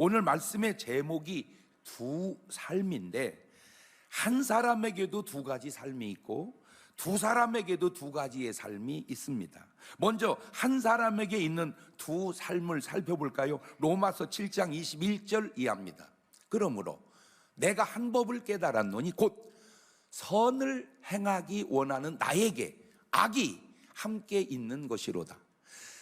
오늘 말씀의 제목이 두 삶인데, 한 사람에게도 두 가지 삶이 있고 두 사람에게도 두 가지의 삶이 있습니다. 먼저 한 사람에게 있는 두 삶을 살펴볼까요? 로마서 7장 21절 이하입니다. 그러므로 내가 한 법을 깨달았노니 곧 선을 행하기 원하는 나에게 악이 함께 있는 것이로다.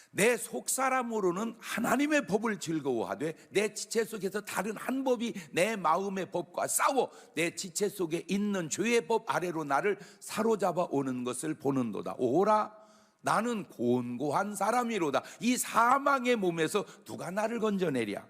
내 속사람으로는 하나님의 법을 즐거워하되 내 지체 속에서 다른 한 법이 내 마음의 법과 싸워 내 지체 속에 있는 죄의 법 아래로 나를 사로잡아 오는 것을 보는도다. 오라, 나는 곤고한 사람이로다. 이 사망의 몸에서 누가 나를 건져내랴.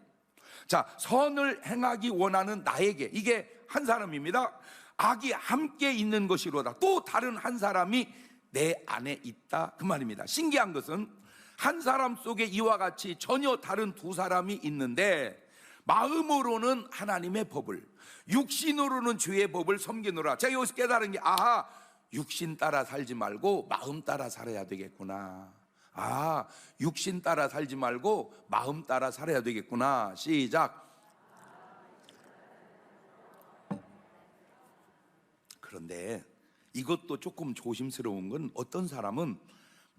자, 선을 행하기 원하는 나에게, 이게 한 사람입니다. 악이 함께 있는 것이로다. 또 다른 한 사람이 내 안에 있다, 그 말입니다. 신기한 것은 한 사람 속에 이와 같이 전혀 다른 두 사람이 있는데, 마음으로는 하나님의 법을, 육신으로는 죄의 법을 섬기노라. 제가 여기서 깨달은 게, 아하, 육신 따라 살지 말고 마음 따라 살아야 되겠구나. 육신 따라 살지 말고 마음 따라 살아야 되겠구나. 시작. 그런데 이것도 조금 조심스러운 건, 어떤 사람은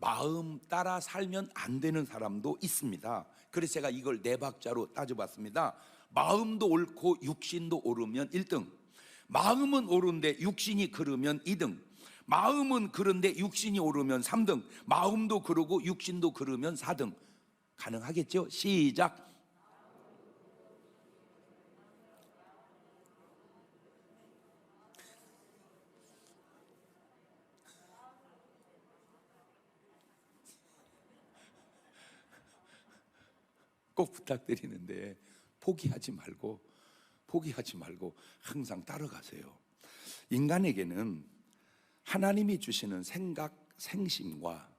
마음 따라 살면 안 되는 사람도 있습니다. 그래서 제가 이걸 네 박자로 따져봤습니다. 마음도 옳고 육신도 옳으면 1등, 마음은 옳은데 육신이 그르면 2등, 마음은 그런데 육신이 옳으면 3등, 마음도 그르고 육신도 그르면 4등. 가능하겠죠? 시작. 꼭 부탁드리는데 포기하지 말고 항상 따라가세요. 인간에게는 하나님이 주시는 생각, 생심과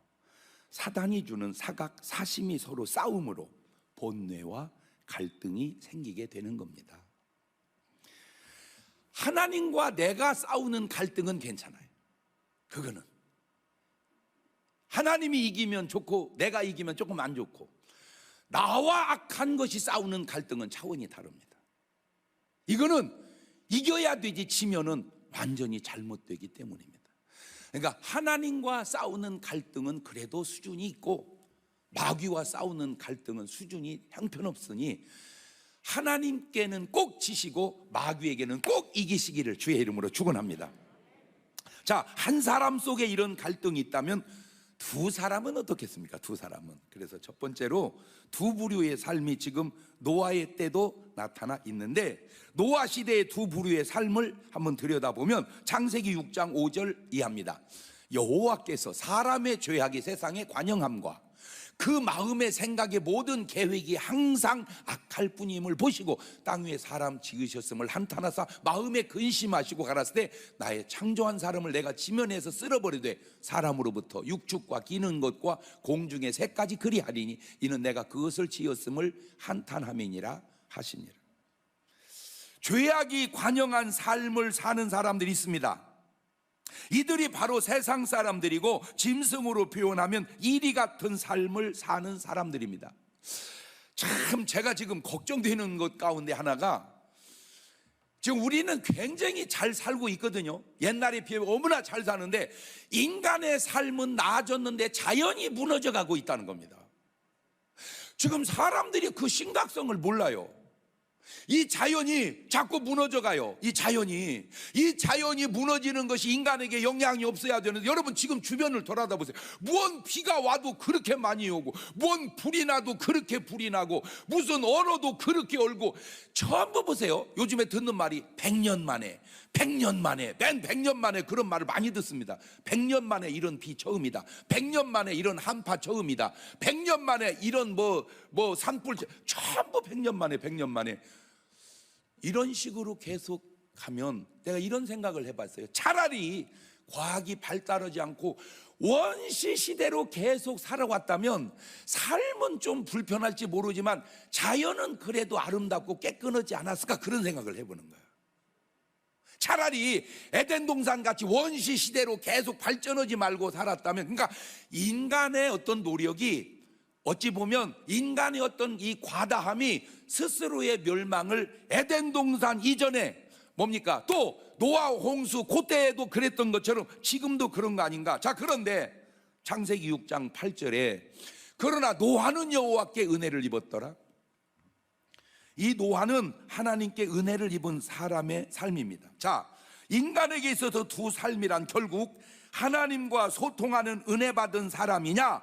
사단이 주는 사각, 사심이 서로 싸움으로 본뇌와 갈등이 생기게 되는 겁니다. 하나님과 내가 싸우는 갈등은 괜찮아요. 그거는 하나님이 이기면 좋고 내가 이기면 조금 안 좋고, 나와 악한 것이 싸우는 갈등은 차원이 다릅니다. 이거는 이겨야 되지, 지면은 완전히 잘못되기 때문입니다. 그러니까 하나님과 싸우는 갈등은 그래도 수준이 있고, 마귀와 싸우는 갈등은 수준이 형편없으니 하나님께는 꼭 지시고 마귀에게는 꼭 이기시기를 주의 이름으로 축원합니다. 자, 한 사람 속에 이런 갈등이 있다면 두 사람은 어떻겠습니까? 두 사람은. 그래서 첫 번째로 두 부류의 삶이 지금 노아의 때도 나타나 있는데, 노아 시대의 두 부류의 삶을 한번 들여다보면 창세기 6장 5절 이하입니다. 여호와께서 사람의 죄악이 세상에 관영함과 그 마음의 생각의 모든 계획이 항상 악할 뿐임을 보시고 땅 위에 사람 지으셨음을 한탄하사 마음에 근심하시고 가라사대 때 나의 창조한 사람을 내가 지면에서 쓸어버리되 사람으로부터 육축과 기는 것과 공중의 새까지 그리하리니 이는 내가 그것을 지었음을 한탄함이니라 하시니라. 죄악이 관영한 삶을 사는 사람들이 있습니다. 이들이 바로 세상 사람들이고, 짐승으로 표현하면 이리 같은 삶을 사는 사람들입니다. 참 제가 지금 걱정되는 것 가운데 하나가, 지금 우리는 굉장히 잘 살고 있거든요. 옛날에 비해 너무나 잘 사는데 인간의 삶은 나아졌는데 자연이 무너져 가고 있다는 겁니다. 지금 사람들이 그 심각성을 몰라요. 이 자연이 자꾸 무너져 가요. 이 자연이 무너지는 것이 인간에게 영향이 없어야 되는데, 여러분 지금 주변을 돌아다 보세요. 뭔 비가 와도 그렇게 많이 오고, 뭔 불이 나도 그렇게 불이 나고, 무슨 얼어도 그렇게 얼고, 전부 보세요. 요즘에 듣는 말이 100년 만에 맨 100년 만에 그런 말을 많이 듣습니다. 100년 만에 이런 비 처음이다. 100년 만에 이런 한파 처음이다. 100년 만에 이런 뭐 산불, 전부 100년 만에 이런 식으로 계속 가면, 내가 이런 생각을 해봤어요. 차라리 과학이 발달하지 않고 원시 시대로 계속 살아왔다면 삶은 좀 불편할지 모르지만 자연은 그래도 아름답고 깨끗하지 않았을까, 그런 생각을 해보는 거예요. 차라리 에덴 동산 같이 원시 시대로 계속 발전하지 말고 살았다면, 그러니까 인간의 어떤 노력이 어찌 보면 인간의 어떤 이 과다함이 스스로의 멸망을 에덴 동산 이전에 뭡니까? 또 노아 홍수 그때에도 그랬던 것처럼 지금도 그런 거 아닌가? 자, 그런데 창세기 6장 8절에 그러나 노아는 여호와께 은혜를 입었더라. 이 노아는 하나님께 은혜를 입은 사람의 삶입니다. 자, 인간에게 있어서 두 삶이란 결국 하나님과 소통하는 은혜 받은 사람이냐,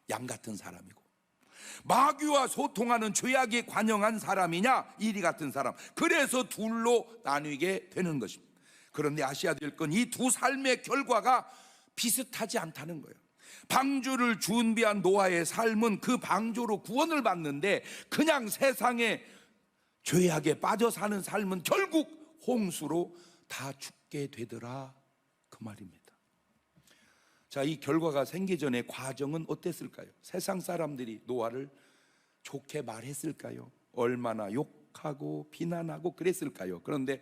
양 같은 사람이고, 마귀와 소통하는 죄악에 관영한 사람이냐, 이리 같은 사람. 그래서 둘로 나뉘게 되는 것입니다. 그런데 아셔야 될 건 이 두 삶의 결과가 비슷하지 않다는 거예요. 방주를 준비한 노아의 삶은 그 방주로 구원을 받는데, 그냥 세상에 죄악에 빠져 사는 삶은 결국 홍수로 다 죽게 되더라, 그 말입니다. 자, 이 결과가 생기 전에 과정은 어땠을까요? 세상 사람들이 노아를 좋게 말했을까요? 얼마나 욕하고 비난하고 그랬을까요? 그런데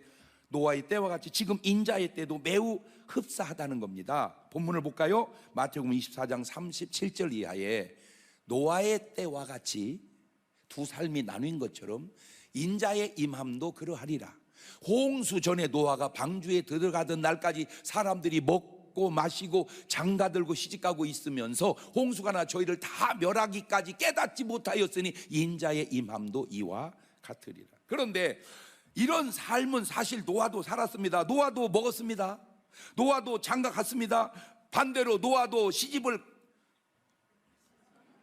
노아의 때와 같이 지금 인자의 때도 매우 흡사하다는 겁니다. 본문을 볼까요? 마태복음 24장 37절 이하에 노아의 때와 같이 두 삶이 나뉜 것처럼 인자의 임함도 그러하리라. 홍수 전에 노아가 방주에 들어가던 날까지 사람들이 먹고 마시고 장가들고 시집가고 있으면서 홍수가 나 저희를 다 멸하기까지 깨닫지 못하였으니 인자의 임함도 이와 같으리라. 그런데 이런 삶은 사실 노아도 살았습니다. 노아도 먹었습니다. 노아도 장가 갔습니다. 반대로 노아도 시집을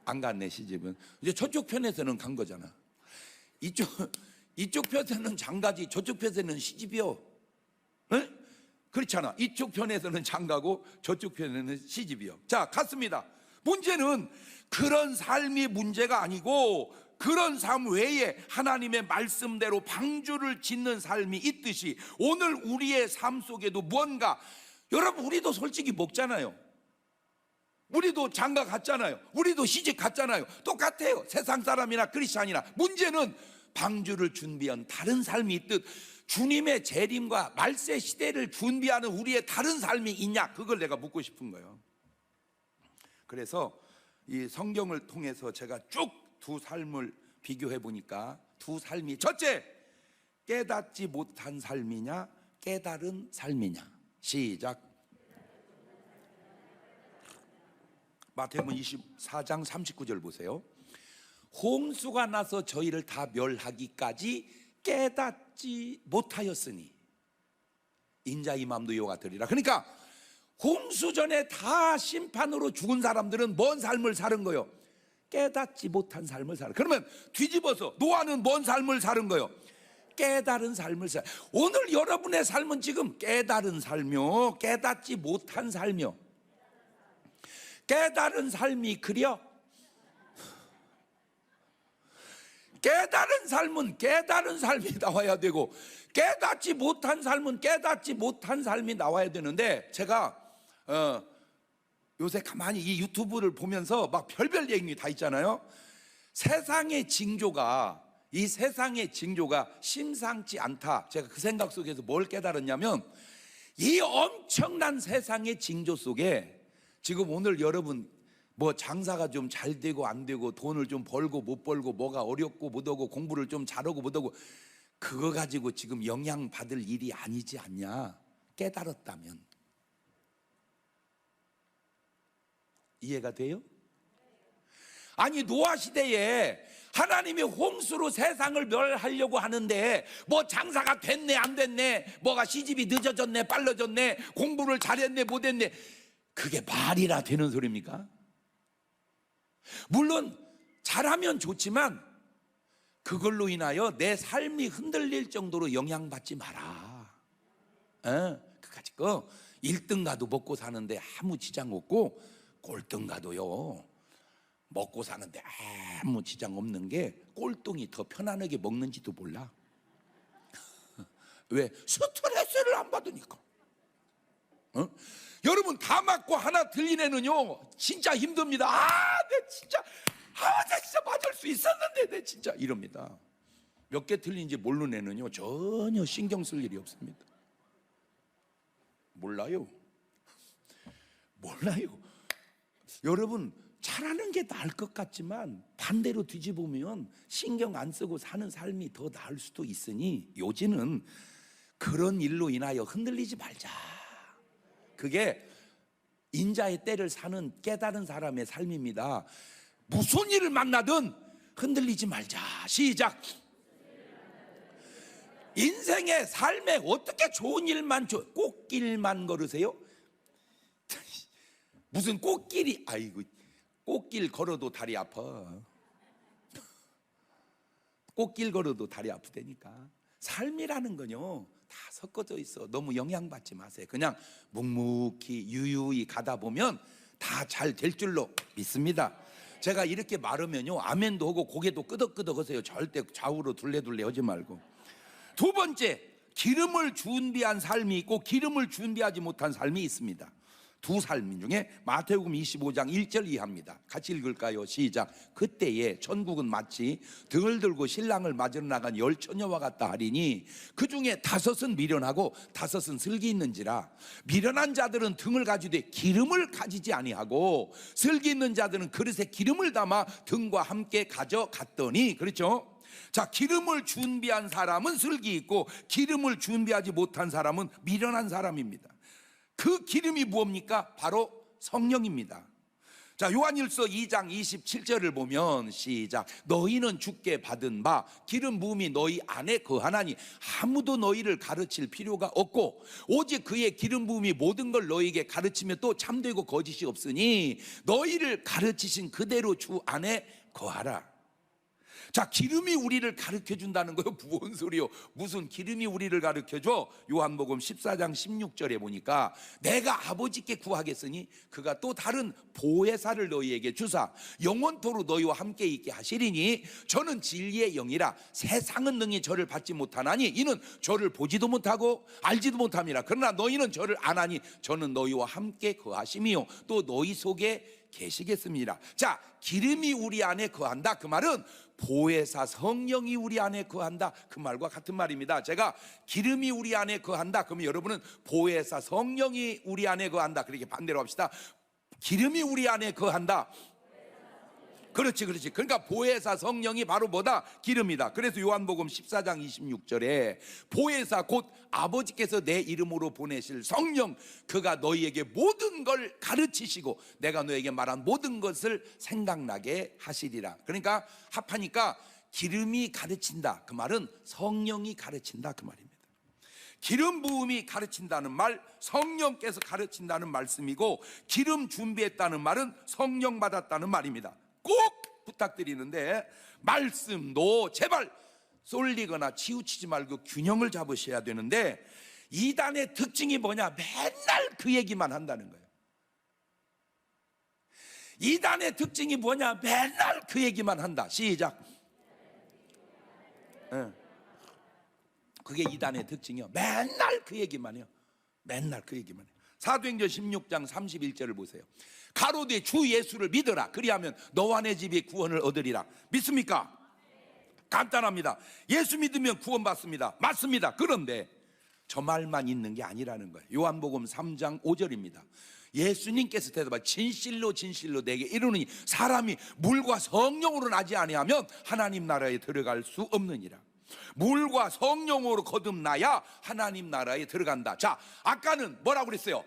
안 갔네. 시집은 이제 저쪽 편에서는 간 거잖아. 이쪽 편에서는 장가지 저쪽 편에서는 시집이요. 에? 그렇잖아. 이쪽 편에서는 장가고 저쪽 편에는 시집이요. 자, 갔습니다. 문제는 그런 삶이 문제가 아니고 그런 삶 외에 하나님의 말씀대로 방주를 짓는 삶이 있듯이 오늘 우리의 삶 속에도 무언가, 여러분 우리도 솔직히 먹잖아요. 우리도 장가 갔잖아요. 우리도 시집 갔잖아요. 똑같아요. 세상 사람이나 크리스찬이나. 문제는 방주를 준비한 다른 삶이 있듯 주님의 재림과 말세 시대를 준비하는 우리의 다른 삶이 있냐, 그걸 내가 묻고 싶은 거예요. 그래서 이 성경을 통해서 제가 쭉 두 삶을 비교해 보니까 두 삶이, 첫째, 깨닫지 못한 삶이냐 깨달은 삶이냐. 시작. 마태복음 24장 39절 보세요. 홍수가 나서 저희를 다 멸하기까지 깨닫지 못하였으니 인자의 마음도 이와 같으리라. 그러니까 홍수 전에 다 심판으로 죽은 사람들은 뭔 삶을 사는 거요? 깨닫지 못한 삶을 살아. 그러면 뒤집어서 노아는 뭔 삶을 사는 거요? 깨달은 삶을 살아. 오늘 여러분의 삶은 지금 깨달은 삶이요, 깨닫지 못한 삶이요. 깨달은 삶이 그려? 깨달은 삶은 깨달은 삶이 나와야 되고, 깨닫지 못한 삶은 깨닫지 못한 삶이 나와야 되는데, 제가 요새 가만히 이 유튜브를 보면서 막 별별 얘기 다 있잖아요. 세상의 징조가, 이 세상의 징조가 심상치 않다. 제가 그 생각 속에서 뭘 깨달았냐면, 이 엄청난 세상의 징조 속에 지금 오늘 여러분 뭐 장사가 좀 잘 되고 안 되고, 돈을 좀 벌고 못 벌고, 뭐가 어렵고 못하고, 공부를 좀 잘하고 못하고, 그거 가지고 지금 영향받을 일이 아니지 않냐, 깨달았다면. 이해가 돼요? 아니, 노아 시대에 하나님이 홍수로 세상을 멸하려고 하는데 뭐 장사가 됐네 안 됐네, 뭐가 시집이 늦어졌네 빨라졌네, 공부를 잘했네 못했네, 그게 말이나 되는 소리입니까? 물론 잘하면 좋지만 그걸로 인하여 내 삶이 흔들릴 정도로 영향받지 마라. 그까짓 거 1등 가도 먹고 사는데 아무 지장 없고, 꼴등 가도요 먹고 사는데 아무 지장 없는 게 꼴등이 더 편안하게 먹는지도 몰라. 왜? 스트레스를 안 받으니까. 여러분, 다 맞고 하나 들린 애는요 진짜 힘듭니다. 내 진짜 맞을 수 있었는데 내 진짜 이럽니다. 몇 개 틀린지 모르는 애는요 전혀 신경 쓸 일이 없습니다. 몰라요. 여러분, 잘하는 게 나을 것 같지만 반대로 뒤집으면 신경 안 쓰고 사는 삶이 더 나을 수도 있으니 요지는 그런 일로 인하여 흔들리지 말자. 그게 인자의 때를 사는 깨달은 사람의 삶입니다. 무슨 일을 만나든 흔들리지 말자. 시작. 인생의 삶에 어떻게 좋은 일만 꽃길만 걸으세요? 무슨 꽃길이, 아이고, 꽃길 걸어도 다리 아파. 꽃길 걸어도 다리 아프다니까. 삶이라는 건요 다 섞어져 있어. 너무 영향받지 마세요. 그냥 묵묵히 유유히 가다 보면 다 잘 될 줄로 믿습니다. 제가 이렇게 말하면요 아멘도 하고 고개도 끄덕끄덕 하세요. 절대 좌우로 둘레둘레 하지 말고. 두 번째, 기름을 준비한 삶이 있고 기름을 준비하지 못한 삶이 있습니다. 두 삶 중에 마태복음 25장 1절 이하입니다. 같이 읽을까요? 시작. 그때에 천국은 마치 등을 들고 신랑을 맞으러 나간 열 처녀와 같다 하리니 그 중에 다섯은 미련하고 다섯은 슬기 있는지라. 미련한 자들은 등을 가지되 기름을 가지지 아니하고 슬기 있는 자들은 그릇에 기름을 담아 등과 함께 가져갔더니. 그렇죠? 자, 기름을 준비한 사람은 슬기 있고 기름을 준비하지 못한 사람은 미련한 사람입니다. 그 기름이 무엇입니까? 바로 성령입니다. 자, 요한일서 2장 27절을 보면 시작. 너희는 주께 받은 바 기름 부음이 너희 안에 거하나니 아무도 너희를 가르칠 필요가 없고 오직 그의 기름 부음이 모든 걸 너희에게 가르치며 또 참되고 거짓이 없으니 너희를 가르치신 그대로 주 안에 거하라. 자, 기름이 우리를 가르쳐 준다는 거요? 무슨 소리요? 무슨 기름이 우리를 가르쳐 줘? 요한복음 14장 16절에 보니까 내가 아버지께 구하겠으니 그가 또 다른 보혜사를 너희에게 주사 영원토록 너희와 함께 있게 하시리니 저는 진리의 영이라 세상은 능히 저를 받지 못하나니 이는 저를 보지도 못하고 알지도 못함이라. 그러나 너희는 저를 아나니 저는 너희와 함께 거하심이요 또 너희 속에 계시겠습니다. 자, 기름이 우리 안에 거한다. 그 말은 보혜사 성령이 우리 안에 거한다. 그 말과 같은 말입니다. 제가 기름이 우리 안에 거한다 그러면 여러분은 보혜사 성령이 우리 안에 거한다. 그렇게 반대로 합시다. 기름이 우리 안에 거한다. 그렇지. 그러니까 보혜사 성령이 바로 뭐다? 기름이다. 그래서 요한복음 14장 26절에 보혜사 곧 아버지께서 내 이름으로 보내실 성령 그가 너희에게 모든 걸 가르치시고 내가 너에게 말한 모든 것을 생각나게 하시리라. 그러니까 합하니까 기름이 가르친다. 그 말은 성령이 가르친다. 그 말입니다. 기름 부음이 가르친다는 말, 성령께서 가르친다는 말씀이고 기름 준비했다는 말은 성령 받았다는 말입니다. 꼭 부탁드리는데 말씀도 제발 쏠리거나 치우치지 말고 균형을 잡으셔야 되는데 이단의 특징이 뭐냐? 맨날 그 얘기만 한다는 거예요. 이단의 특징이 뭐냐? 맨날 그 얘기만 한다. 시작. 그게 이단의 특징이요. 맨날 그 얘기만 해요. 맨날 그 얘기만 해요. 사도행전 16장 31절을 보세요. 가로되 주 예수를 믿어라. 그리하면 너와 내 집이 구원을 얻으리라. 믿습니까? 간단합니다. 예수 믿으면 구원받습니다. 맞습니다. 그런데 저 말만 있는 게 아니라는 거예요. 요한복음 3장 5절입니다. 예수님께서 대답하여 진실로 진실로 내게 이르노니 사람이 물과 성령으로 나지 아니하면 하나님 나라에 들어갈 수 없느니라. 물과 성령으로 거듭나야 하나님 나라에 들어간다. 자, 아까는 뭐라고 그랬어요?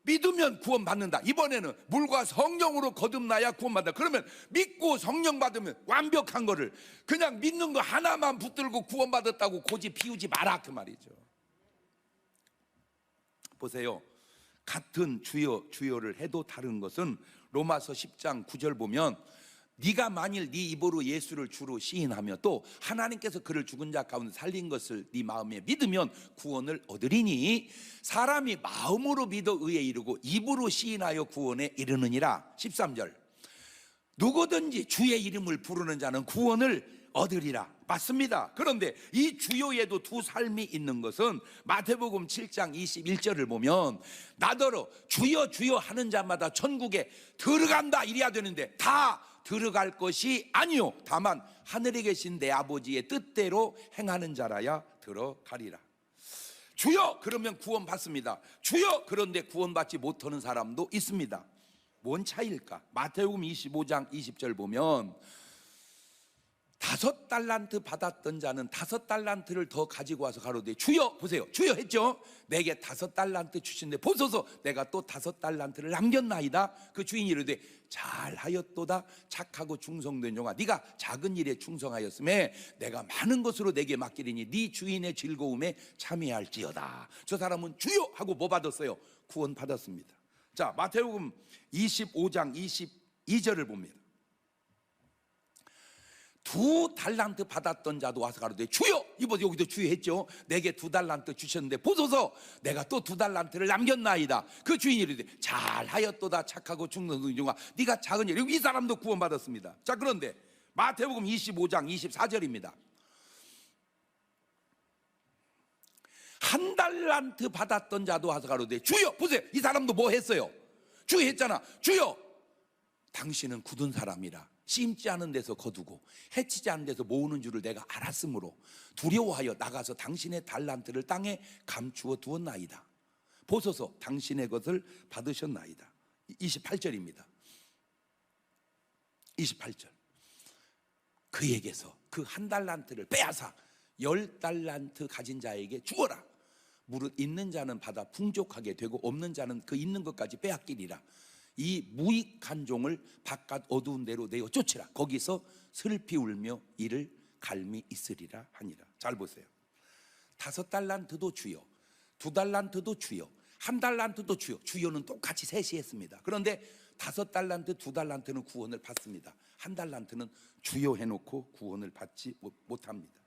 믿으면 구원받는다. 이번에는 물과 성령으로 거듭나야 구원받는다. 그러면 믿고 성령 받으면 완벽한 거를 그냥 믿는 거 하나만 붙들고 구원받았다고 고집 피우지 마라 그 말이죠. 보세요. 같은 주여를 해도 다른 것은 로마서 10장 9절 보면 네가 만일 네 입으로 예수를 주로 시인하며 또 하나님께서 그를 죽은 자 가운데 살린 것을 네 마음에 믿으면 구원을 얻으리니 사람이 마음으로 믿어 의에 이르고 입으로 시인하여 구원에 이르느니라. 13절 누구든지 주의 이름을 부르는 자는 구원을 얻으리라. 맞습니다. 그런데 이 주요에도 두 삶이 있는 것은 마태복음 7장 21절을 보면 나더러 주여 주여 하는 자마다 천국에 들어간다 이래야 되는데 다 들어갈 것이 아니요 다만 하늘에 계신 내 아버지의 뜻대로 행하는 자라야 들어가리라. 주여 그러면 구원받습니다. 주여 그런데 구원받지 못하는 사람도 있습니다. 뭔 차이일까? 마태복음 25장 20절 보면 5달란트 받았던 자는 5달란트를 더 가지고 와서 가로되 주여, 보세요, 주여 했죠. 내게 5달란트 주신데 보소서 내가 또 5달란트를 남겼나이다. 그 주인이 이르되 잘하였도다 착하고 충성된 종아, 네가 작은 일에 충성하였음에 내가 많은 것으로 내게 맡기리니 네 주인의 즐거움에 참여할지어다. 저 사람은 주여 하고 뭐 받았어요? 구원 받았습니다. 자, 마태복음 25장 22절을 봅니다. 2달란트 받았던 자도 와서 가로되 주여, 이번 여기도 주여 했죠. 내게 2달란트 주셨는데 보소서 내가 또 2달란트를 남겼나이다. 그 주인이 이르되 잘하였도다 착하고 충성된 종아, 네가 작은 일. 이 사람도 구원받았습니다. 자, 그런데 마태복음 25장 24절입니다. 1달란트 받았던 자도 와서 가로되 주여, 보세요, 이 사람도 뭐 했어요? 주여 했잖아. 주여, 당신은 굳은 사람이라 심지 않은 데서 거두고 해치지 않은 데서 모으는 줄을 내가 알았으므로 두려워하여 나가서 당신의 달란트를 땅에 감추어 두었나이다. 보소서 당신의 것을 받으셨나이다. 28절입니다. 28절. 그에게서 그 1달란트를 빼앗아 10달란트 가진 자에게 주어라. 무릇 있는 자는 받아 풍족하게 되고 없는 자는 그 있는 것까지 빼앗기리라. 이 무익한 종을 바깥 어두운 데로 내어 쫓으라. 거기서 슬피 울며 이를 갈미 있으리라 하니라. 잘 보세요. 5달란트도 주여, 2달란트도 주여, 1달란트도 주여. 주여는 똑같이 셋이 했습니다. 그런데 5달란트, 2달란트는 구원을 받습니다. 1달란트는 주여 해놓고 구원을 받지 못합니다.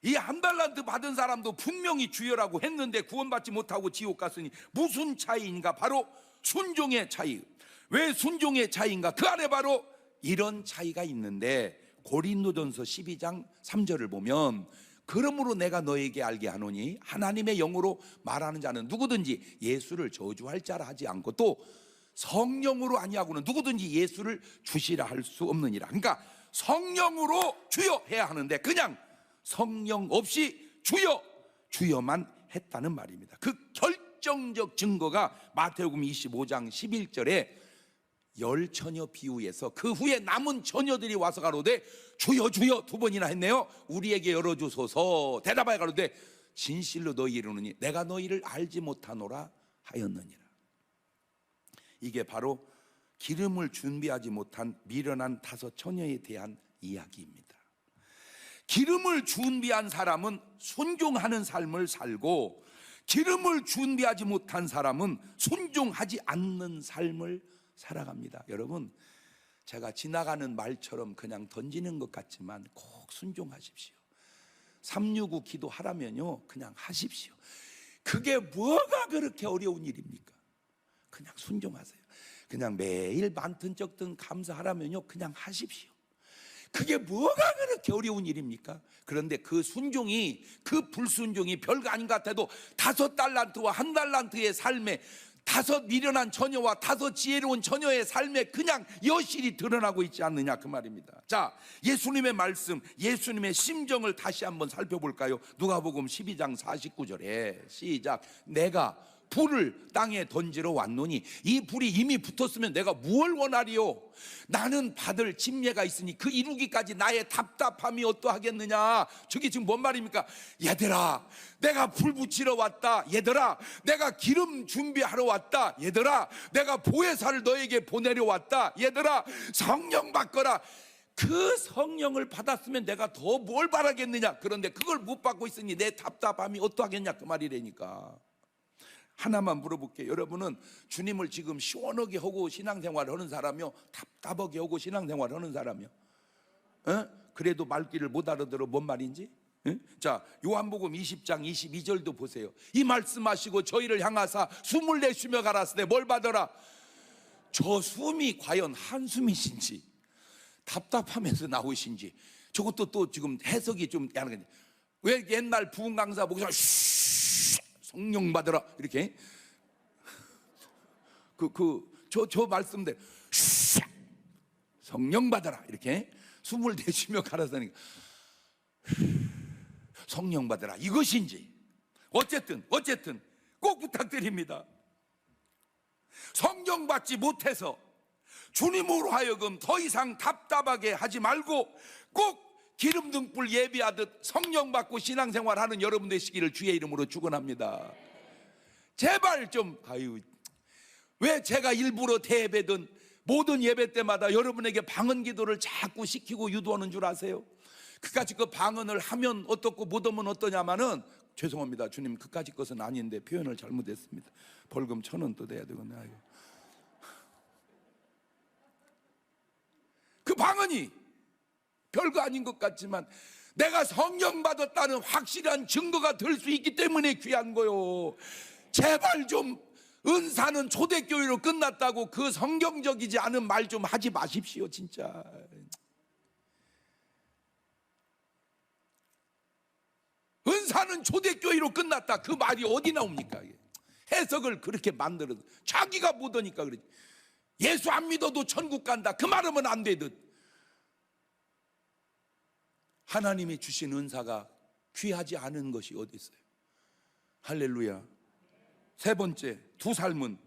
이 1달란트 받은 사람도 분명히 주여라고 했는데 구원받지 못하고 지옥 갔으니 무슨 차이인가? 바로 순종의 차이. 왜 순종의 차이인가? 그 안에 바로 이런 차이가 있는데 고린도전서 12장 3절을 보면 그러므로 내가 너에게 알게 하노니 하나님의 영으로 말하는 자는 누구든지 예수를 저주할 자라 하지 않고 또 성령으로 아니하고는 누구든지 예수를 주시라 할 수 없느니라. 그러니까 성령으로 주여 해야 하는데 그냥 성령 없이 주여, 주여만 했다는 말입니다. 그 결정적 증거가 마태복음 25장 11절에 열처녀 비유에서 그 후에 남은 처녀들이 와서 가로되 주여 주여 2번이나 했네요. 우리에게 열어주소서. 대답하여 가로되 진실로 너희 이르노니 내가 너희를 알지 못하노라 하였느니라. 이게 바로 기름을 준비하지 못한 미련한 5 처녀에 대한 이야기입니다. 기름을 준비한 사람은 순종하는 삶을 살고 기름을 준비하지 못한 사람은 순종하지 않는 삶을 살아갑니다. 여러분, 제가 지나가는 말처럼 그냥 던지는 것 같지만 꼭 순종하십시오. 365 기도하라면요 그냥 하십시오. 그게 뭐가 그렇게 어려운 일입니까? 그냥 순종하세요. 그냥 매일 많든 적든 감사하라면요 그냥 하십시오. 그게 뭐가 그렇게 어려운 일입니까? 그런데 그 순종이, 그 불순종이 별거 아닌 것 같아도 5달란트와 1달란트의 삶에 5 미련한 처녀와 5 지혜로운 처녀의 삶에 그냥 여실히 드러나고 있지 않느냐 그 말입니다. 자, 예수님의 말씀, 예수님의 심정을 다시 한번 살펴볼까요? 누가복음 12장 49절에 시작. 내가 불을 땅에 던지러 왔노니 이 불이 이미 붙었으면 내가 무엇을 원하리요? 나는 받을 침례가 있으니 그 이루기까지 나의 답답함이 어떠하겠느냐. 저게 지금 뭔 말입니까? 얘들아, 내가 불 붙이러 왔다. 얘들아, 내가 기름 준비하러 왔다. 얘들아, 내가 보혜사를 너에게 보내려 왔다. 얘들아, 성령 받거라. 그 성령을 받았으면 내가 더 뭘 바라겠느냐. 그런데 그걸 못 받고 있으니 내 답답함이 어떠하겠냐 그 말이라니까. 하나만 물어볼게요. 여러분은 주님을 지금 시원하게 하고 신앙생활을 하는 사람이요, 답답하게 하고 신앙생활을 하는 사람이요? 그래도 말귀를 못 알아들어 뭔 말인지? 자, 요한복음 20장 22절도 보세요. 이 말씀하시고 저희를 향하사 숨을 내쉬며 가라사대 뭘 받아라? 저 숨이 과연 한숨이신지 답답하면서 나오신지, 저것도 또 지금 해석이 좀 야한데, 왜 옛날 부흥 강사 보고서 성령 받으라 이렇게 저 말씀대로 성령 받으라 이렇게 숨을 내쉬며 가라사니까 성령 받으라 이것인지 어쨌든 꼭 부탁드립니다. 성경 받지 못해서 주님으로 하여금 더 이상 답답하게 하지 말고 꼭 기름 등불 예비하듯 성령 받고 신앙생활하는 여러분 되시기를 주의 이름으로 축원합니다. 제발 좀 왜 제가 일부러 대예배든 모든 예배 때마다 여러분에게 방언 기도를 자꾸 시키고 유도하는 줄 아세요? 그까짓 그 방언을 하면 어떻고 못하면 어떠냐마는, 죄송합니다 주님, 그까짓 것은 아닌데 표현을 잘못했습니다. 벌금 1,000원 또 내야 되겠네. 그 방언이 별거 아닌 것 같지만 내가 성령 받았다는 확실한 증거가 될 수 있기 때문에 귀한 거요. 제발 좀 은사는 초대교회로 끝났다고 그 성경적이지 않은 말 좀 하지 마십시오. 진짜 은사는 초대교회로 끝났다, 그 말이 어디 나옵니까? 해석을 그렇게 만들어서 자기가 못하니까 그러지. 예수 안 믿어도 천국 간다, 그 말하면 안 되듯. 하나님이 주신 은사가 귀하지 않은 것이 어디 있어요? 할렐루야. 세 번째, 두 삶은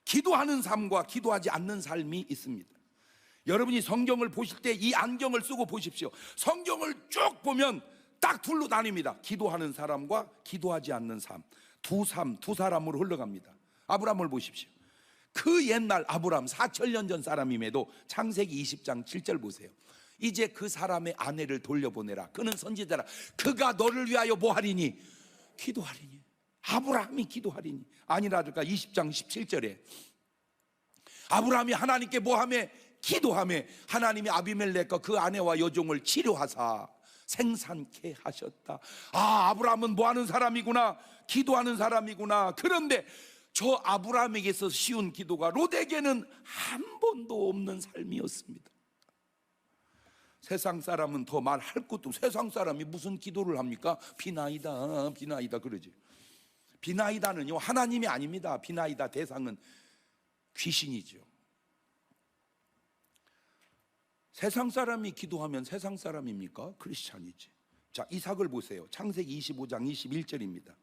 기도하는 삶과 기도하지 않는 삶이 있습니다. 여러분이 성경을 보실 때 이 안경을 쓰고 보십시오. 성경을 쭉 보면 딱 둘로 나뉩니다. 기도하는 사람과 기도하지 않는 삶. 두 사람으로 흘러갑니다. 아브라함을 보십시오. 그 옛날 아브라함 4,000년 전 사람임에도 창세기 20장 7절 보세요. 이제 그 사람의 아내를 돌려보내라. 그는 선지자라. 그가 너를 위하여 뭐하리니? 기도하리니. 아브라함이 기도하리니. 아니라니까 20장 17절에 아브라함이 하나님께 뭐하며? 기도하며 하나님이 아비멜렉과 그 아내와 여종을 치료하사 생산케 하셨다. 아, 아브라함은 뭐하는 사람이구나? 기도하는 사람이구나. 그런데 저 아브라함에게서 쉬운 기도가 롯에게는 한 번도 없는 삶이었습니다. 세상 사람은 더 말할 것도, 세상 사람이 무슨 기도를 합니까? 비나이다 비나이다 그러지. 비나이다는요 하나님이 아닙니다. 비나이다 대상은 귀신이죠. 세상 사람이 기도하면 세상 사람입니까? 크리스찬이지. 자, 이삭을 보세요. 창세기 25장 21절입니다.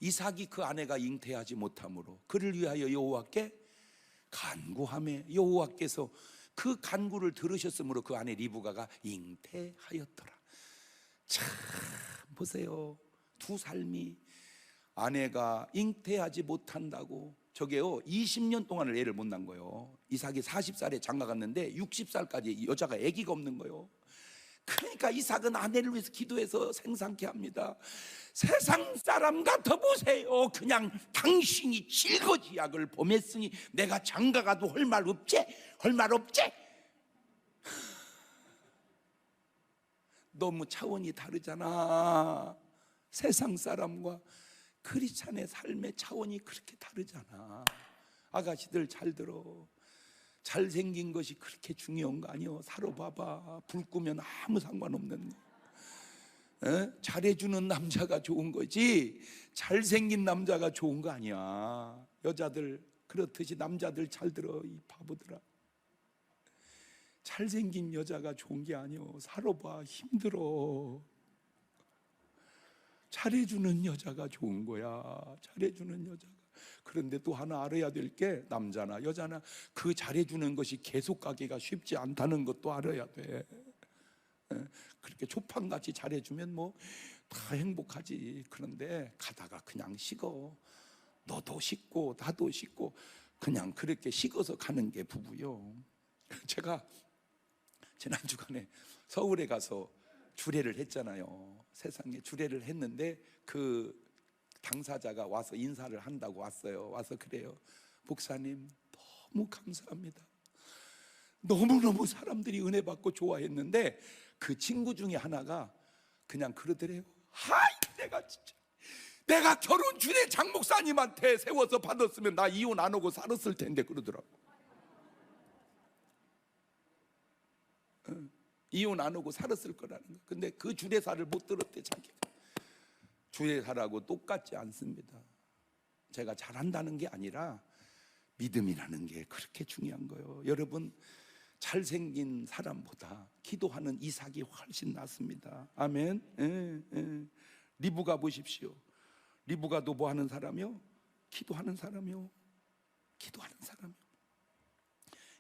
이삭이 그 아내가 잉태하지 못하므로 그를 위하여 여호와께 간구하며 여호와께서 그 간구를 들으셨으므로 그 아내 리브가가 잉태하였더라. 참 보세요. 두 삶이, 아내가 잉태하지 못한다고, 저게요 20년 동안을 애를 못 낳은 거예요. 이삭이 40살에 장가 갔는데 60살까지 여자가 아기가 없는 거예요. 그러니까 이삭은 아내를 위해서 기도해서 생산케 합니다. 세상 사람 같아 보세요. 그냥 당신이 질거지약을 범했으니 내가 장가 가도 할 말 없지? 할 말 없지? 너무 차원이 다르잖아. 세상 사람과 크리스찬의 삶의 차원이 그렇게 다르잖아. 아가씨들 잘 들어. 잘생긴 것이 그렇게 중요한 거 아니요. 살아봐봐. 불 끄면 아무 상관없는 거. 잘해주는 남자가 좋은 거지 잘생긴 남자가 좋은 거 아니야. 여자들 그렇듯이 남자들 잘 들어. 이 바보들아, 잘생긴 여자가 좋은 게 아니요. 살아봐. 힘들어. 잘해주는 여자가 좋은 거야. 잘해주는 여자가. 그런데 또 하나 알아야 될 게, 남자나 여자나 그 잘해주는 것이 계속 가기가 쉽지 않다는 것도 알아야 돼. 그렇게 조판같이 잘해주면 뭐 다 행복하지. 그런데 가다가 그냥 식어. 너도 식고 나도 식고 그냥 그렇게 식어서 가는 게 부부요. 제가 지난 주간에 서울에 가서 주례를 했잖아요. 세상에 주례를 했는데 그 당사자가 와서 인사를 한다고 왔어요. 와서 그래요. 목사님 너무 감사합니다. 너무너무 사람들이 은혜 받고 좋아했는데 그 친구 중에 하나가 그냥 그러더래요. 하이, 내가 결혼 주례 장 목사님한테 세워서 받았으면 나 이혼 안 하고 살았을 텐데 그러더라고. 이혼 안 하고 살았을 거라는 거. 근데 그 주례사를 못 들었대. 자기가 주례사라고 똑같지 않습니다. 제가 잘한다는 게 아니라 믿음이라는 게 그렇게 중요한 거예요. 여러분, 잘생긴 사람보다 기도하는 이삭이 훨씬 낫습니다. 아멘. 리브가 보십시오. 리브가도 뭐 하는 사람이요? 기도하는 사람이요. 기도하는 사람이요.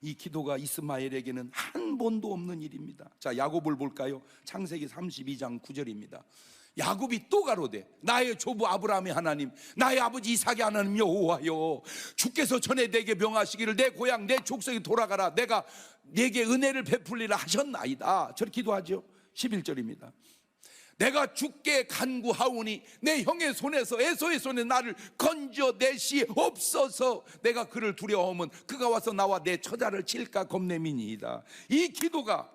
이 기도가 이스마엘에게는 한 번도 없는 일입니다. 자, 야곱을 볼까요? 창세기 32장 9절입니다. 야곱이 또 가로되 나의 조부 아브라함의 하나님, 나의 아버지 이삭의 하나님 여호와여, 주께서 전에 내게 명하시기를 내 고향 내 족속에 돌아가라, 내가 내게 은혜를 베풀리라 하셨나이다. 저렇게 기도하죠. 11절입니다. 내가 주께 간구하오니 내 형의 손에서 에서의 손에 나를 건져내시옵소서. 내가 그를 두려워하면 그가 와서 나와 내 처자를 칠까 겁내미니이다. 이 기도가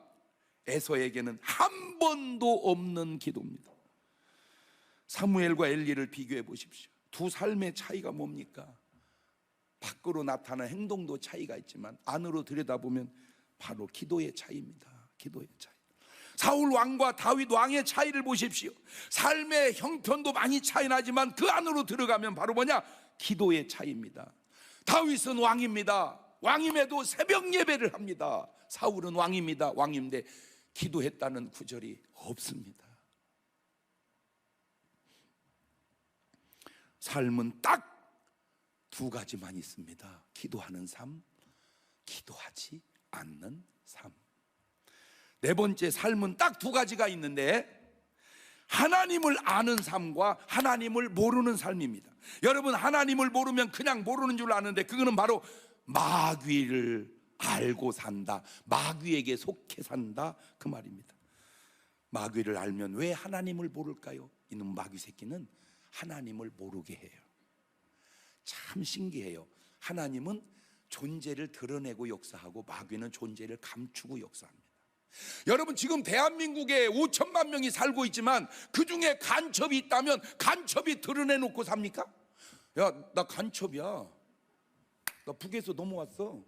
에서에게는 한 번도 없는 기도입니다. 사무엘과 엘리를 비교해 보십시오. 두 삶의 차이가 뭡니까? 밖으로 나타나는 행동도 차이가 있지만 안으로 들여다보면 바로 기도의 차이입니다. 기도의 차이. 사울 왕과 다윗 왕의 차이를 보십시오. 삶의 형편도 많이 차이 나지만 그 안으로 들어가면 바로 뭐냐? 기도의 차이입니다. 다윗은 왕입니다. 왕임에도 새벽 예배를 합니다. 사울은 왕입니다. 왕인데 기도했다는 구절이 없습니다. 삶은 딱 두 가지만 있습니다. 기도하는 삶, 기도하지 않는 삶. 네 번째, 삶은 딱 두 가지가 있는데 하나님을 아는 삶과 하나님을 모르는 삶입니다. 여러분, 하나님을 모르면 그냥 모르는 줄 아는데 그거는 바로 마귀를 알고 산다, 마귀에게 속해 산다, 그 말입니다. 마귀를 알면 왜 하나님을 모를까요? 이놈 마귀 새끼는 하나님을 모르게 해요. 참 신기해요. 하나님은 존재를 드러내고 역사하고 마귀는 존재를 감추고 역사합니다. 여러분, 지금 대한민국에 5천만 명이 살고 있지만 그 중에 간첩이 있다면 간첩이 드러내놓고 삽니까? 야, 나 간첩이야, 나 북에서 넘어왔어,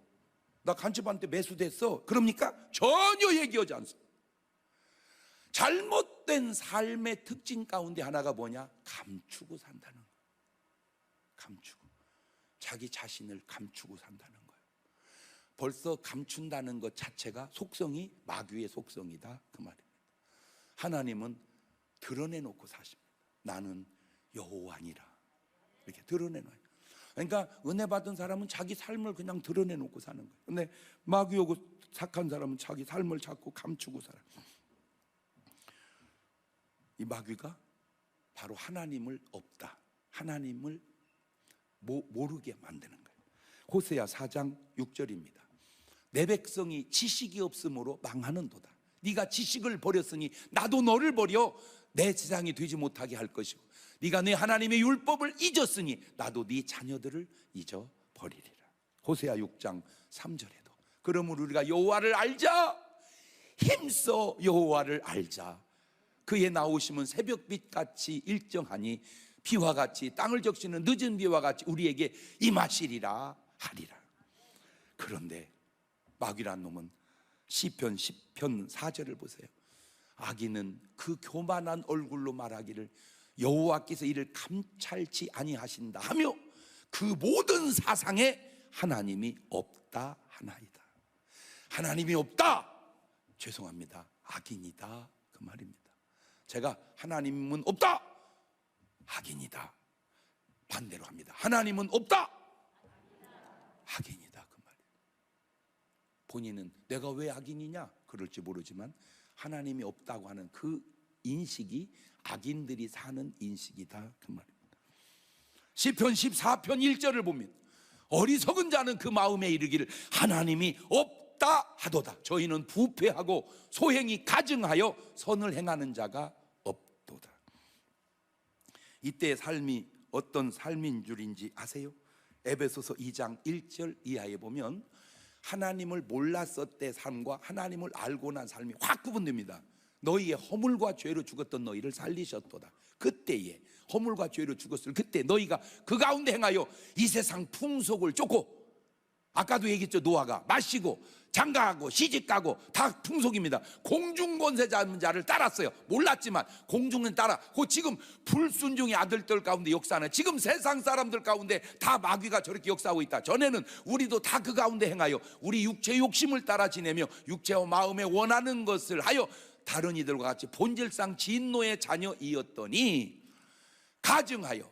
나 간첩한테 매수됐어, 그럽니까? 전혀 얘기하지 않습니다. 잘못된 삶의 특징 가운데 하나가 뭐냐? 감추고 산다는 거예요. 감추고, 자기 자신을 감추고 산다는 거예요. 벌써 감춘다는 것 자체가 속성이 마귀의 속성이다, 그 말입니다. 하나님은 드러내놓고 사십니다. 나는 여호와니라, 이렇게 드러내놔요. 그러니까 은혜 받은 사람은 자기 삶을 그냥 드러내놓고 사는 거예요. 근데 마귀하고 착한 사람은 자기 삶을 자꾸 감추고 살아요. 이 마귀가 바로 하나님을 없다, 하나님을 모르게 만드는 거예요. 호세아 4장 6절입니다. 내 백성이 지식이 없으므로 망하는도다. 네가 지식을 버렸으니 나도 너를 버려 내 세상이 되지 못하게 할 것이고, 네가 내 하나님의 율법을 잊었으니 나도 네 자녀들을 잊어버리리라. 호세아 6장 3절에도 그러므로 우리가 여호와를 알자, 힘써 여호와를 알자. 그의 나오심은 새벽빛같이 일정하니 비와 같이 땅을 적시는 늦은 비와 같이 우리에게 임하시리라 하리라. 그런데 마귀란 놈은 시편 10편 4절을 보세요. 악인은 그 교만한 얼굴로 말하기를 여호와께서 이를 감찰치 아니하신다 하며 그 모든 사상에 하나님이 없다 하나이다. 하나님이 없다, 죄송합니다, 악인이다, 그 말입니다. 제가 하나님은 없다, 악인이다 반대로 합니다. 하나님은 없다, 악인이다, 그 말이에요. 본인은 내가 왜 악인이냐 그럴지 모르지만 하나님이 없다고 하는 그 인식이 악인들이 사는 인식이다, 그 말입니다. 시편 14편 1절을 보면 어리석은 자는 그 마음에 이르기를 하나님이 없다 하도다. 저희는 부패하고 소행이 가증하여 선을 행하는 자가 없도다. 이때의 삶이 어떤 삶인 줄인지 아세요? 에베소서 2장 1절 이하에 보면 하나님을 몰랐을 때 삶과 하나님을 알고 난 삶이 확 구분됩니다. 너희의 허물과 죄로 죽었던 너희를 살리셨도다. 그때에 허물과 죄로 죽었을 그때 너희가 그 가운데 행하여 이 세상 풍속을 쫓고, 아까도 얘기했죠, 노아가 마시고 장가하고 시집가고 다 풍속입니다. 공중권세 잡은 자를 따랐어요. 몰랐지만 공중은 따라 그 지금 불순종의 아들들 가운데 역사하는 지금 세상 사람들 가운데 다 마귀가 저렇게 역사하고 있다. 전에는 우리도 다 그 가운데 행하여 우리 육체의 욕심을 따라 지내며 육체와 마음에 원하는 것을 하여 다른 이들과 같이 본질상 진노의 자녀이었더니 가증하여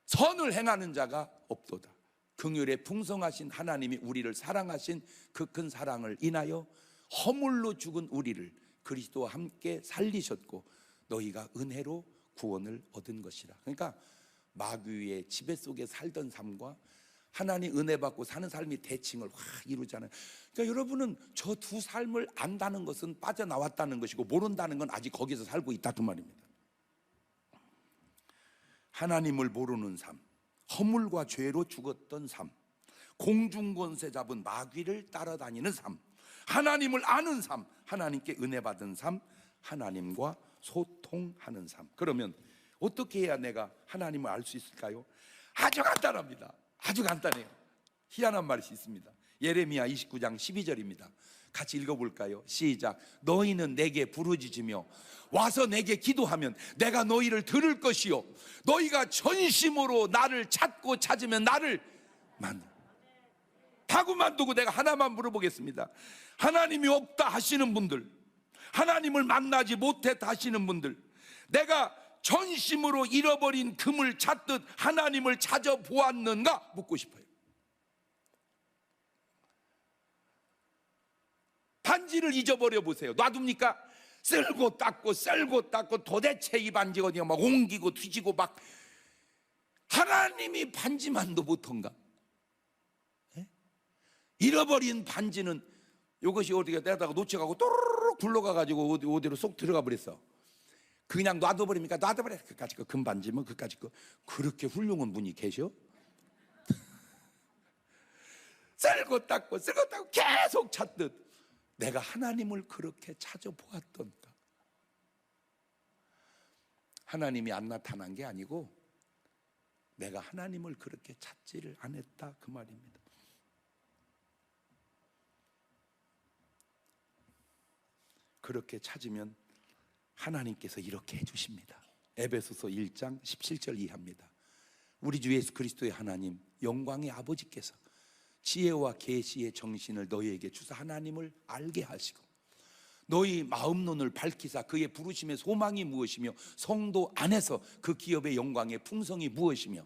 선을 행하는 자가 없도다. 긍휼에 풍성하신 하나님이 우리를 사랑하신 그 큰 사랑을 인하여 허물로 죽은 우리를 그리스도와 함께 살리셨고 너희가 은혜로 구원을 얻은 것이라. 그러니까 마귀의 지배 속에 살던 삶과 하나님 은혜 받고 사는 삶이 대칭을 확 이루잖아요. 그러니까 여러분은 저 두 삶을 안다는 것은 빠져나왔다는 것이고 모른다는 건 아직 거기서 살고 있다 그 말입니다. 하나님을 모르는 삶, 허물과 죄로 죽었던 삶, 공중권세 잡은 마귀를 따라다니는 삶, 하나님을 아는 삶, 하나님께 은혜 받은 삶, 하나님과 소통하는 삶. 그러면 어떻게 해야 내가 하나님을 알 수 있을까요? 아주 간단합니다. 아주 간단해요. 희한한 말이 있습니다. 예레미야 29장 12절입니다. 같이 읽어볼까요? 시작. 너희는 내게 부르짖으며 와서 내게 기도하면 내가 너희를 들을 것이요 너희가 전심으로 나를 찾고 찾으면 나를 만나. 다구만 두고 내가 하나만 물어보겠습니다. 하나님이 없다 하시는 분들, 하나님을 만나지 못했다 하시는 분들, 내가 전심으로 잃어버린 금을 찾듯 하나님을 찾아보았는가 묻고 싶어요. 반지를 잊어버려 보세요. 놔둡니까? 쓸고 닦고 도대체 이 반지가 어디가 막 옮기고 뒤지고 막. 하나님이 반지만도 못한가? 예? 잃어버린 반지는 이것이 어디가 내다가 놓쳐가고 또르르 굴러가가지고 어디로 쏙 들어가 버렸어. 그냥 놔둬버립니까? 놔둬버려. 그까짓 거 금반지면 그까짓 거. 그렇게 훌륭한 분이 계셔? 쓸고 닦고 계속 찾듯 내가 하나님을 그렇게 찾아보았던가? 하나님이 안 나타난 게 아니고 내가 하나님을 그렇게 찾지를 않았다 그 말입니다. 그렇게 찾으면 하나님께서 이렇게 해주십니다. 에베소서 1장 17절 이하입니다. 우리 주 예수 그리스도의 하나님 영광의 아버지께서 지혜와 계시의 정신을 너희에게 주사 하나님을 알게 하시고 너희 마음 눈을 밝히사 그의 부르심의 소망이 무엇이며 성도 안에서 그 기업의 영광의 풍성이 무엇이며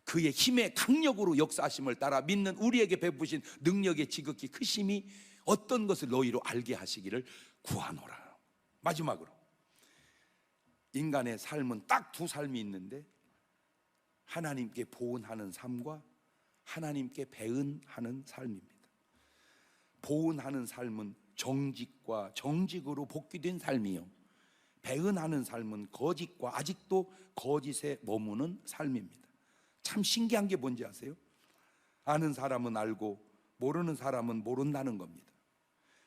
그의 힘의 강력으로 역사하심을 따라 믿는 우리에게 베푸신 능력의 지극히 크심이 어떤 것을 너희로 알게 하시기를 구하노라. 마지막으로 인간의 삶은 딱 두 삶이 있는데 하나님께 보은하는 삶과 하나님께 배은하는 삶입니다. 보은하는 삶은 정직과 정직으로 복귀된 삶이요 배은하는 삶은 거짓과 아직도 거짓에 머무는 삶입니다. 참 신기한 게 뭔지 아세요? 아는 사람은 알고 모르는 사람은 모른다는 겁니다.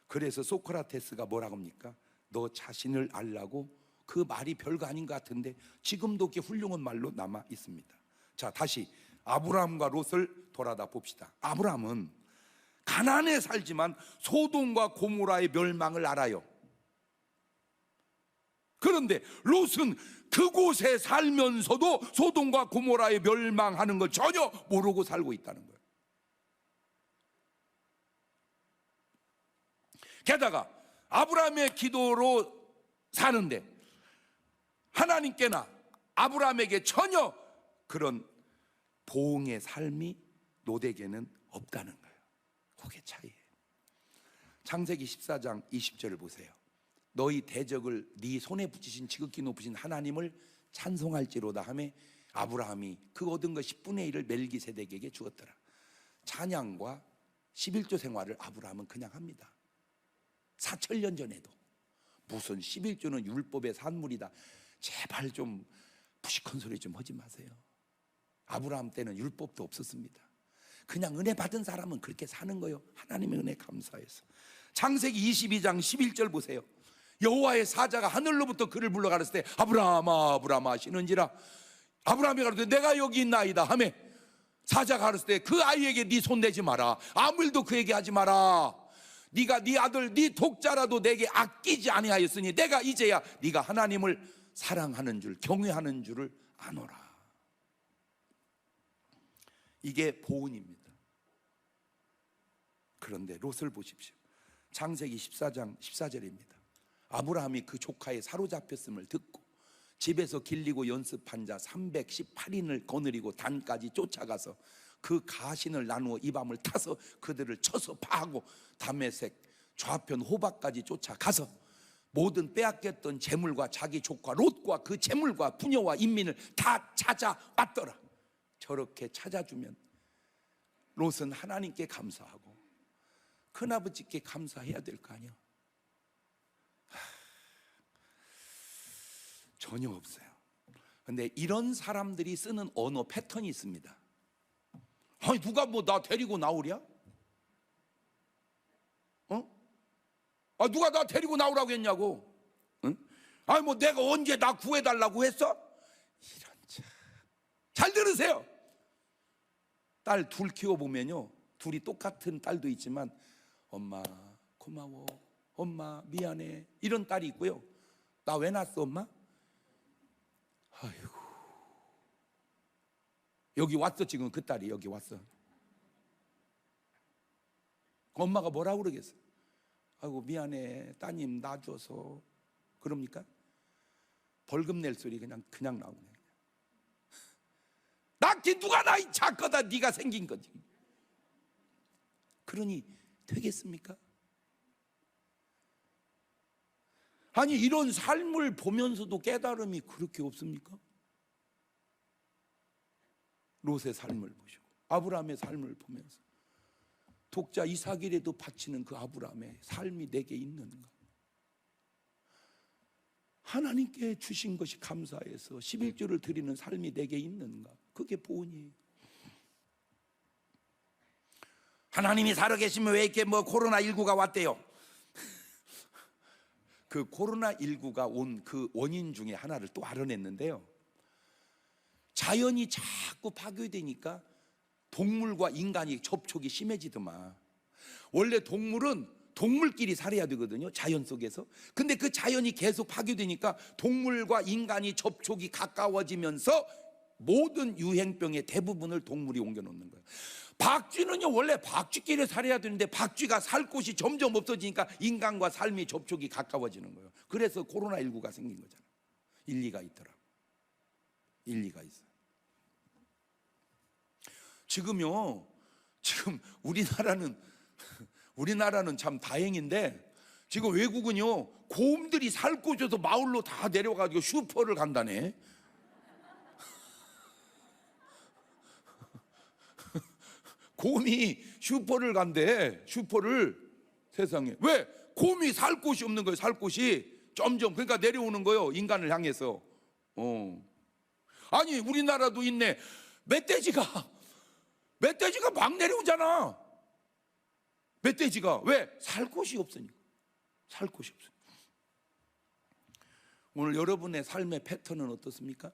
그래서 소크라테스가 뭐라고 합니까? 너 자신을 알라고. 그 말이 별거 아닌 것 같은데 지금도 그게 훌륭한 말로 남아 있습니다. 자, 다시 아브라함과 롯을 돌아다 봅시다. 아브라함은 가나안에 살지만 소돔과 고모라의 멸망을 알아요. 그런데 롯은 그곳에 살면서도 소돔과 고모라의 멸망하는 걸 전혀 모르고 살고 있다는 거예요. 게다가 아브라함의 기도로 사는데 하나님께나 아브라함에게 전혀 그런 보응의 삶이 롯에게는 없다는 거예요. 그게 차이예요. 창세기 14장 20절을 보세요. 너희 대적을 네 손에 붙이신 지극히 높으신 하나님을 찬송할지로다 하며 아브라함이 그 얻은 것 10분의 1을 멜기세덱에게 주었더라. 찬양과 11조 생활을 아브라함은 그냥 합니다. 4천년 전에도. 무슨 11조는 율법의 산물이다. 제발 좀 무식한 소리 좀 하지 마세요. 아브라함 때는 율법도 없었습니다. 그냥 은혜 받은 사람은 그렇게 사는 거예요. 하나님의 은혜 감사해서. 창세기 22장 11절 보세요. 여호와의 사자가 하늘로부터 그를 불러 가르치되 아브라함아 아브라함아 하시는지라. 아브라함이 가르치되 내가 여기 있나이다 하며 사자가 가르치되 그 아이에게 네 손 대지 마라. 아무 일도 그에게 하지 마라. 네가 네 아들 네 독자라도 내게 아끼지 아니하였으니 내가 이제야 네가 하나님을 사랑하는 줄 경외하는 줄을 아노라. 이게 보은입니다. 그런데 롯을 보십시오. 창세기 14장 14절입니다. 아브라함이 그 조카에 사로잡혔음을 듣고 집에서 길리고 연습한 자 318인을 거느리고 단까지 쫓아가서 그 가신을 나누어 이 밤을 타서 그들을 쳐서 파하고 다메섹 좌편 호박까지 쫓아가서 모든 빼앗겼던 재물과 자기 조카 롯과 그 재물과 부녀와 인민을 다 찾아왔더라. 저렇게 찾아주면 롯은 하나님께 감사하고 큰아버지께 감사해야 될 거 아니야. 전혀 없어요. 근데 이런 사람들이 쓰는 언어 패턴이 있습니다. 아니 누가 뭐 나 데리고 나오랴? 아 누가 나 데리고 나오라고 했냐고? 응? 아니 뭐 내가 언제 나 구해달라고 했어? 이런 잘 들으세요. 딸 둘 키워보면요, 둘이 똑같은 딸도 있지만 엄마 고마워, 엄마 미안해, 이런 딸이 있고요. 나 왜 낳았어 엄마? 아이고 여기 왔어. 지금 그 딸이 여기 왔어. 엄마가 뭐라고 그러겠어? 아이고 미안해 따님 놔줘서. 그럽니까? 벌금 낼 소리 그냥 나오네. 낳기 누가 나이 작거다 네가 생긴 거지. 그러니 되겠습니까? 아니 이런 삶을 보면서도 깨달음이 그렇게 없습니까? 롯의 삶을 보시고 아브라함의 삶을 보면서 독자 이삭이라도 바치는 그 아브라함의 삶이 내게 있는가? 하나님께 주신 것이 감사해서 11조를 드리는 삶이 내게 있는가? 그게 보은이에요. 하나님이 살아계시면 왜 이렇게 뭐 코로나19가 왔대요? 그 코로나19가 온 그 원인 중에 하나를 또 알아냈는데요, 자연이 자꾸 파괴되니까 동물과 인간이 접촉이 심해지더만. 원래 동물은 동물끼리 살아야 되거든요, 자연 속에서. 근데 그 자연이 계속 파괴되니까 동물과 인간이 접촉이 가까워지면서 모든 유행병의 대부분을 동물이 옮겨놓는 거예요. 박쥐는요 원래 박쥐끼리 살아야 되는데 박쥐가 살 곳이 점점 없어지니까 인간과 삶의 접촉이 가까워지는 거예요. 그래서 코로나19가 생긴 거잖아요. 일리가 있더라. 일리가 있어. 지금 우리나라는 참 다행인데 지금 외국은요 곰들이 살 곳에서 마을로 다 내려가지고 슈퍼를 간다네. 곰이 슈퍼를 간대. 슈퍼를. 세상에. 왜? 곰이 살 곳이 없는 거예요. 살 곳이 점점. 그러니까 내려오는 거예요, 인간을 향해서. 아니 우리나라도 있네. 멧돼지가 막 내려오잖아. 멧돼지가. 왜? 살 곳이 없으니까. 살 곳이 없으니까. 오늘 여러분의 삶의 패턴은 어떻습니까?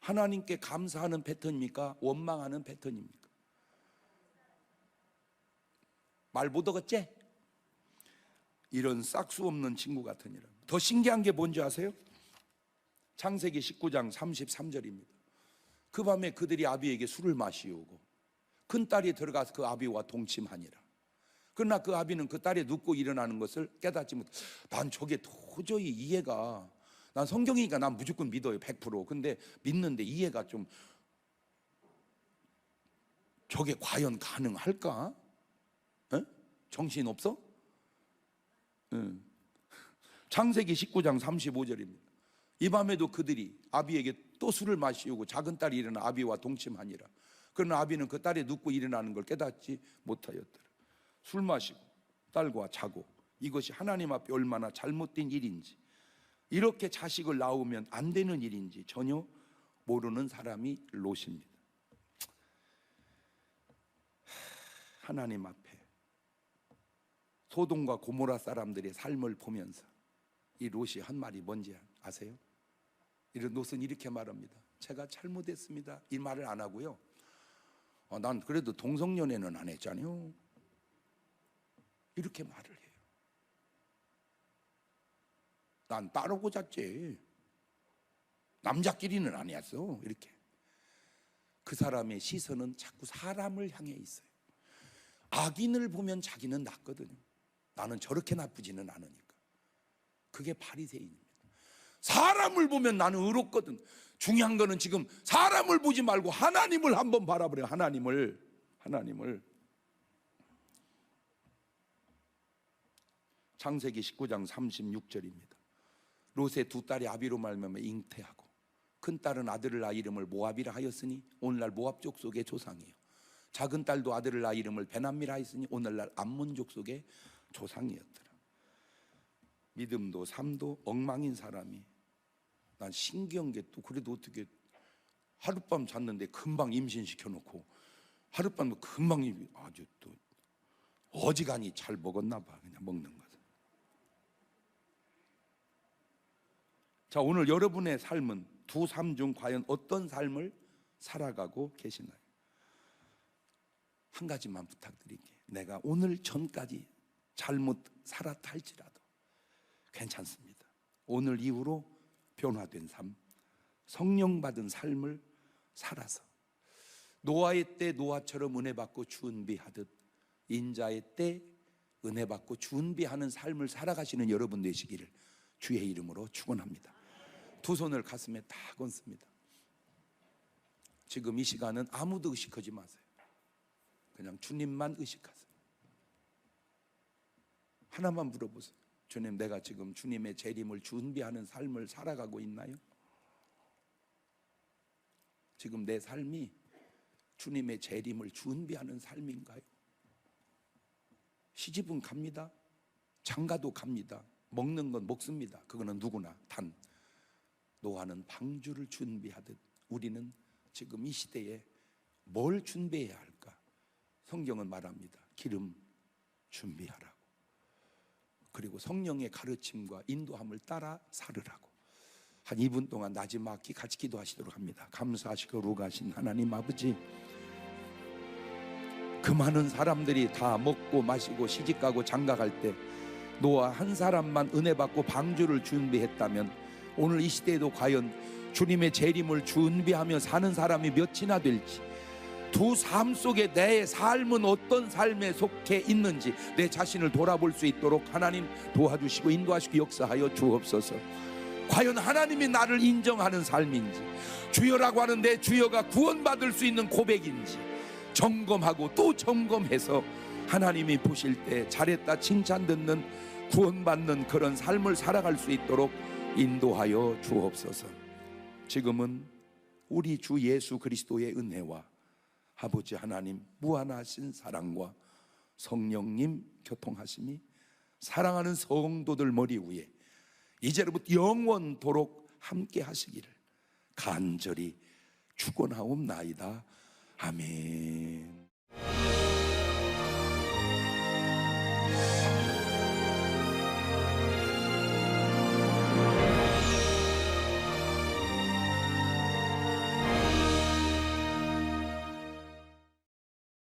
하나님께 감사하는 패턴입니까? 원망하는 패턴입니까? 말 못 얻었지? 이런 싹수 없는 친구 같으니라. 더 신기한 게 뭔지 아세요? 창세기 19장 33절입니다. 그 밤에 그들이 아비에게 술을 마시오고 큰딸이 들어가서 그 아비와 동침하니라. 그러나 그 아비는 그 딸이 눕고 일어나는 것을 깨닫지 못. 난 저게 도저히 이해가, 난 성경이니까 난 무조건 믿어요 100%. 근데 믿는데 이해가 좀, 저게 과연 가능할까? 정신 없어? 창세기 19장 35절입니다. 이 밤에도 그들이 아비에게 또 술을 마시우고 작은 딸이 일어나 아비와 동침하니라. 그러나 아비는 그 딸이 눕고 일어나는 걸 깨닫지 못하였더라. 술 마시고 딸과 자고, 이것이 하나님 앞에 얼마나 잘못된 일인지, 이렇게 자식을 낳으면 안 되는 일인지 전혀 모르는 사람이 롯입니다. 하나님 앞에 소돔과 고모라 사람들의 삶을 보면서 이 롯이 한 말이 뭔지 아세요? 롯은 이렇게 말합니다. 제가 잘못했습니다. 이 말을 안 하고요, 난 그래도 동성연애는 안 했잖아요, 이렇게 말을 해요. 난 따르고 잤지, 남자끼리는 안 했어. 이렇게. 그 사람의 시선은 자꾸 사람을 향해 있어요. 악인을 보면 자기는 낫거든요. 나는 저렇게 나쁘지는 않으니까. 그게 바리새인입니다. 사람을 보면 나는 의롭거든. 중요한 거는 지금 사람을 보지 말고 하나님을 한번 바라보래요. 하나님을. 창세기 19장 36절입니다. 롯의 두 딸이 아비로 말미암아 잉태하고 큰 딸은 아들을 낳아 이름을 모압이라 하였으니 오늘날 모압 족속의 조상이요, 작은 딸도 아들을 낳아 이름을 베나미라 하였으니 오늘날 암몬 족속의 조상이었더라. 믿음도 삶도 엉망인 사람이, 난 신기한 게 또 그래도 어떻게 하룻밤 잤는데 금방 임신시켜 놓고 하룻밤도 금방 아주 또 어지간히 잘 먹었나 봐. 그냥 먹는 거죠. 자, 오늘 여러분의 삶은 두 삶 중 과연 어떤 삶을 살아가고 계시나요? 한 가지만 부탁드릴게요. 내가 오늘 전까지 잘못 살았다 할지라도 괜찮습니다. 오늘 이후로 변화된 삶, 성령 받은 삶을 살아서 노아의 때 노아처럼 은혜 받고 준비하듯 인자의 때 은혜 받고 준비하는 삶을 살아가시는 여러분 되시기를 주의 이름으로 축원합니다. 두 손을 가슴에 다 얹습니다. 지금 이 시간은 아무도 의식하지 마세요. 그냥 주님만 의식하세요. 하나만 물어보세요. 주님, 내가 지금 주님의 재림을 준비하는 삶을 살아가고 있나요? 지금 내 삶이 주님의 재림을 준비하는 삶인가요? 시집은 갑니다. 장가도 갑니다. 먹는 건 먹습니다. 그거는 누구나. 단 노아는 방주를 준비하듯 우리는 지금 이 시대에 뭘 준비해야 할까? 성경은 말합니다. 기름 준비하라고. 그리고 성령의 가르침과 인도함을 따라 살으라고. 한 2분 동안 나지막히 같이 기도하시도록 합니다. 감사하시고 거룩하신 하나님 아버지, 그 많은 사람들이 다 먹고 마시고 시집가고 장가갈 때 노아 한 사람만 은혜 받고 방주를 준비했다면 오늘 이 시대에도 과연 주님의 재림을 준비하며 사는 사람이 몇이나 될지, 두 삶 속에 내 삶은 어떤 삶에 속해 있는지 내 자신을 돌아볼 수 있도록 하나님 도와주시고 인도하시고 역사하여 주옵소서. 과연 하나님이 나를 인정하는 삶인지, 주여라고 하는 내 주여가 구원받을 수 있는 고백인지 점검하고 또 점검해서 하나님이 보실 때 잘했다 칭찬 듣는 구원받는 그런 삶을 살아갈 수 있도록 인도하여 주옵소서. 지금은 우리 주 예수 그리스도의 은혜와 아버지 하나님 무한하신 사랑과 성령님 교통하심이 사랑하는 성도들 머리 위에 이제로부터 영원토록 함께 하시기를 간절히 축원하옵나이다. 아멘.